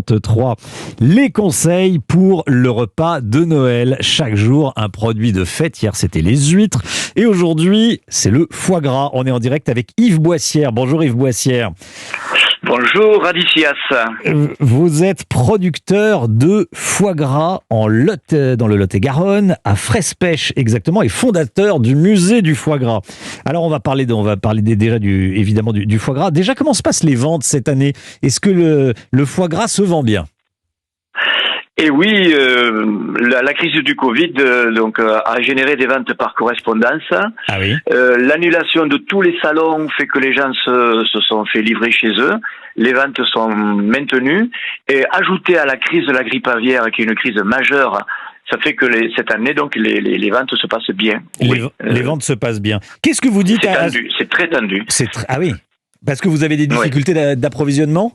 33. Les conseils pour le repas de Noël. Chaque jour, un produit de fête. Hier, c'était les huîtres. Et aujourd'hui, c'est le foie gras. On est en direct avec Yves Boissière. Bonjour Yves Boissière. Bonjour Radicias. Vous êtes producteur de foie gras en Lot, dans le Lot-et-Garonne, à Frespech exactement, et fondateur du musée du foie gras. Alors on va parler déjà évidemment du foie gras. Déjà, comment se passent les ventes cette année? Est-ce que le foie gras se vend bien? Et oui, la crise du Covid a généré des ventes par correspondance. Ah oui. L'annulation de tous les salons fait que les gens se sont fait livrer chez eux. Les ventes sont maintenues. Et ajouté à la crise de la grippe aviaire, qui est une crise majeure, ça fait que cette année, donc, les ventes se passent bien. Les ventes se passent bien. Qu'est-ce que vous dites? C'est tendu, c'est très tendu. Ah oui, parce que vous avez des difficultés d'approvisionnement?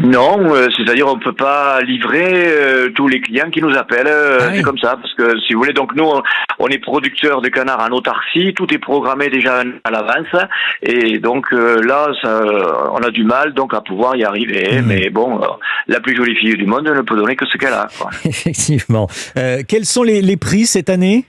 Non, c'est-à-dire on peut pas livrer tous les clients qui nous appellent. C'est comme ça, parce que si vous voulez, donc nous on est producteurs de canards en autarcie, tout est programmé déjà à l'avance, et donc là on a du mal donc à pouvoir y arriver. Mais bon, la plus jolie fille du monde ne peut donner que ce qu'elle a, quoi. Effectivement. Quels sont les prix cette année?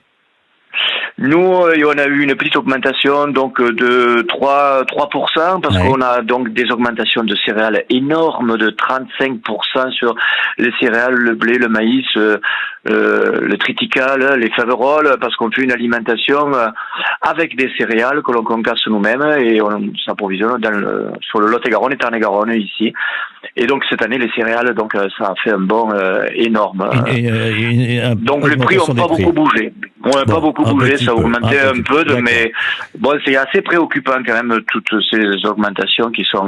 Nous, on a eu une petite augmentation donc de 3%, parce qu'on a donc des augmentations de céréales énormes de 35% sur les céréales, le blé, le maïs, le triticale, les faveroles, parce qu'on fait une alimentation avec des céréales que l'on concasse nous-mêmes, et on s'approvisionne sur le Lot-et-Garonne et Tarn-et-Garonne ici. Et donc cette année les céréales, donc ça a fait un bond énorme. Donc les prix n'ont pas beaucoup bougé. Pas beaucoup bougé, ça a augmenté un peu, mais bon, c'est assez préoccupant quand même, toutes ces augmentations qui sont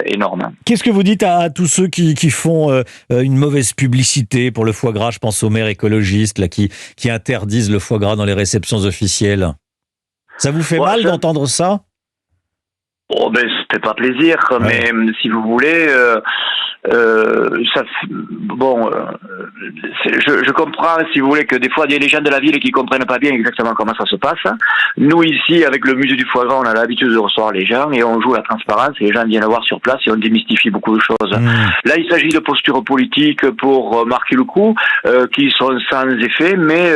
énormes. Qu'est-ce que vous dites à tous ceux qui font une mauvaise publicité pour le foie gras? Je pense aux maires écologistes là, qui interdisent le foie gras dans les réceptions officielles. Ça vous fait mal d'entendre ça? Oh ben, ça fait pas plaisir, mais si vous voulez, je comprends, si vous voulez, que des fois il y a des gens de la ville qui comprennent pas bien exactement comment ça se passe. Nous ici, avec le musée du foie gras, on a l'habitude de recevoir les gens et on joue la transparence, et les gens viennent voir sur place et on démystifie beaucoup de choses. Là, il s'agit de postures politiques pour marquer le coup, qui sont sans effet, mais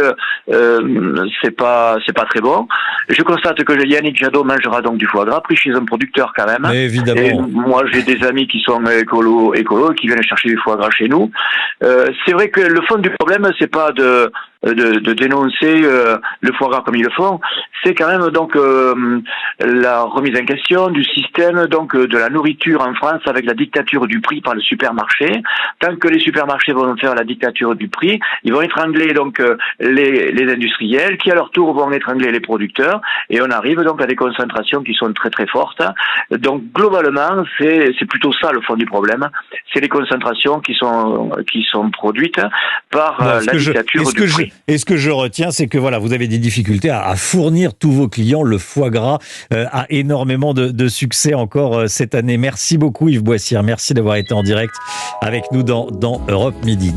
c'est pas très bon. Je constate que Yannick Jadot mangera donc du foie gras pris chez un producteur quand même. Mais évidemment. Et moi, j'ai des amis qui sont écolos qui viennent chercher du foie gras chez nous. C'est vrai que le fond du problème, c'est pas de dénoncer le foie gras comme ils le font, c'est quand même donc la remise en question du système donc de la nourriture en France, avec la dictature du prix par le supermarché. Tant que les supermarchés vont faire la dictature du prix, ils vont étrangler donc les industriels, qui à leur tour vont étrangler les producteurs, et on arrive donc à des concentrations qui sont très très fortes. Donc globalement, c'est plutôt ça le fond du problème, c'est les concentrations qui sont produites par la dictature du prix. Et ce que je retiens, c'est que voilà, vous avez des difficultés à fournir tous vos clients. Le foie gras a énormément de succès encore cette année. Merci beaucoup Yves Boissière, merci d'avoir été en direct avec nous dans Europe Midi.